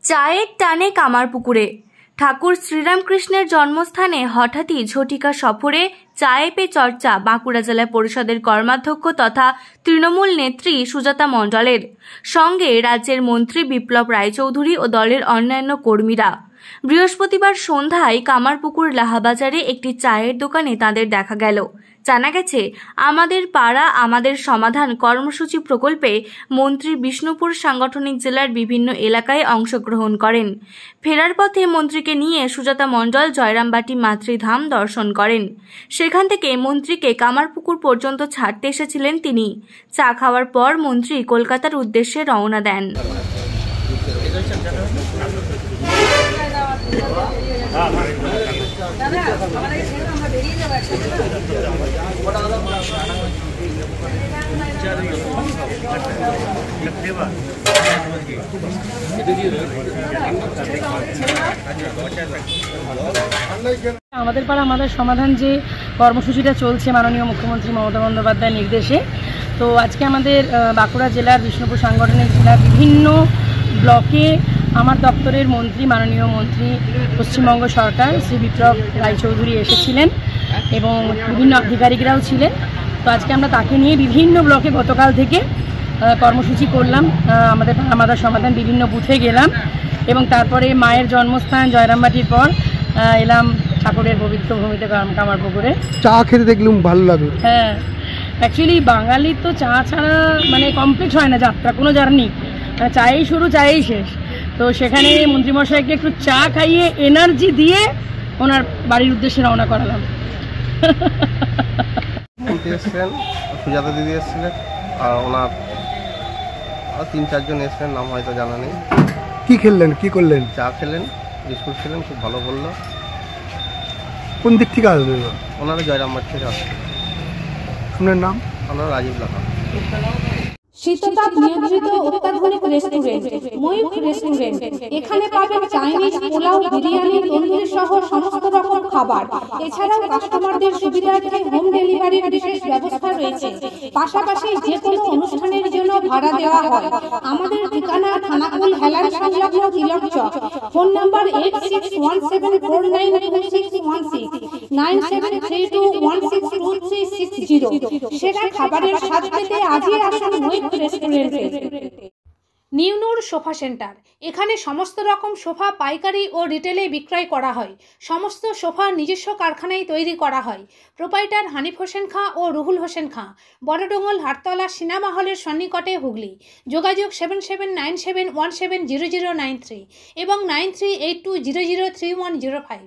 চায়ের টানে কামারপুকুরে ঠাকুর শ্রীরামকৃষ্ণের জন্মস্থানে হঠাৎই ঝটিকা সফরে চায়ে পে চর্চা বাঁকুড়া জেলা পরিষদের কর্মাধ্যক্ষ তথা তৃণমূল নেত্রী সুজাতা মণ্ডলের সঙ্গে রাজ্যের মন্ত্রী বিপ্লব রায়চৌধুরী ও দলের অন্যান্য কর্মীরা। বৃহস্পতিবার সন্ধ্যায় কামারপুকুর লাহাবাজারে একটি চায়ের দোকানে তাদের দেখা গেল। জানা গেছে, আমাদের পাড়া আমাদের সমাধান কর্মসূচি প্রকল্পে মন্ত্রী বিষ্ণুপুর সাংগঠনিক জেলার বিভিন্ন এলাকায় অংশগ্রহণ করেন। ফেরার পথে মন্ত্রীকে নিয়ে সুজাতা মণ্ডল জয়রামবাটি মাতৃধাম দর্শন করেন। সেখান থেকে মন্ত্রীকে কামারপুকুর পর্যন্ত ছাড়তে এসেছিলেন তিনি। চা খাওয়ার পর মন্ত্রী কলকাতার উদ্দেশ্যে রওনা দেন। আমাদের পাড়া আমাদের সমাধান যে কর্মসূচিটা চলছে মাননীয় মুখ্যমন্ত্রী মমতা বন্দ্যোপাধ্যায়ের নির্দেশে, তো আজকে আমাদের বাঁকুড়া জেলার বিষ্ণুপুর সাংগঠনিক জেলার বিভিন্ন ব্লকে আমার দপ্তরের মন্ত্রী মাননীয় মন্ত্রী পশ্চিমবঙ্গ সরকার শ্রী বিপ্লব রায়চৌধুরী এসেছিলেন এবং বিভিন্ন আধিকারিকরাও ছিলেন। তো আজকে আমরা তাকে নিয়ে বিভিন্ন ব্লকে গতকাল থেকে কর্মসূচি করলাম। আমাদের সমাধান বিভিন্ন বুথে গেলাম এবং তারপরে মায়ের জন্মস্থান জয়রামবাটির পর এলাম ঠাকুরের পবিত্র ভূমিতে কামারপুকুরে। চা খেতে দেখলাম, ভালো লাগলো। হ্যাঁ, অ্যাকচুয়ালি বাঙালির তো চা ছাড়া মানে কমপ্লিট হয় না যাত্রা, কোনো জার্নি। চায়েই শুরু চায়েই শেষ। তো সেখানে মন্ত্রীমশাইকে একটু চা খাইয়ে এনার্জি দিয়ে ওনার বাড়ির উদ্দেশ্যে রওনা করালাম। এসছেন, সুজাতা দিদি এসছিলেন আর ওনার 3-4 জন এসছেন, নাম হয়তো জানা নেই। কি খেললেন, কি করলেন? চা খেলেন, বিস্কুট খেলেন, খুব ভালো বললো। কোন দিক থেকে আসবেন? ওনারা জয়রামবাটি থেকে আসছেন। আপনার নাম? ওনারা রাজীব লাখা। শীততাপ নিয়ন্ত্রিত অত্যাধুনিক রেস্টুরেন্ট ময়ূখ রেস্টুরেন্ট। এখানে পাবেন চাইনিজ, পোলাও, বিরিয়ানি, তন্দুরি সহ সমস্ত রকম খাবার। এছাড়াও কাস্টমারদের সুবিধার্থে হোম ডেলিভারির বিশেষ ব্যবস্থা রয়েছে। পাশাপাশি যে কোনো অনুষ্ঠানের জন্য ভাড়া দেওয়া হয়। আমাদের ঠিকানা খানাকুল হেলান সংলগ্ন তিলক চক। Phone number 8617492616 9732162360। সেরা খাবারের স্বাদ পেতে আজই আসুন ময়ূখ রেস্টুরেন্টে। নিউনুর সোফা সেন্টার। এখানে সমস্ত রকম সোফা পাইকারি ও রিটেলে বিক্রয় করা হয়। সমস্ত সোফা নিজস্ব কারখানায় তৈরি করা হয়। প্রোপাইটার হানিফ হোসেন খাঁ ও রুহুল হোসেন খাঁ, বড়ডোঙ্গল হাটতলা সিনেমা হলের সন্নিকটে, হুগলি। যোগাযোগ 7797170093 এবং 9382003105।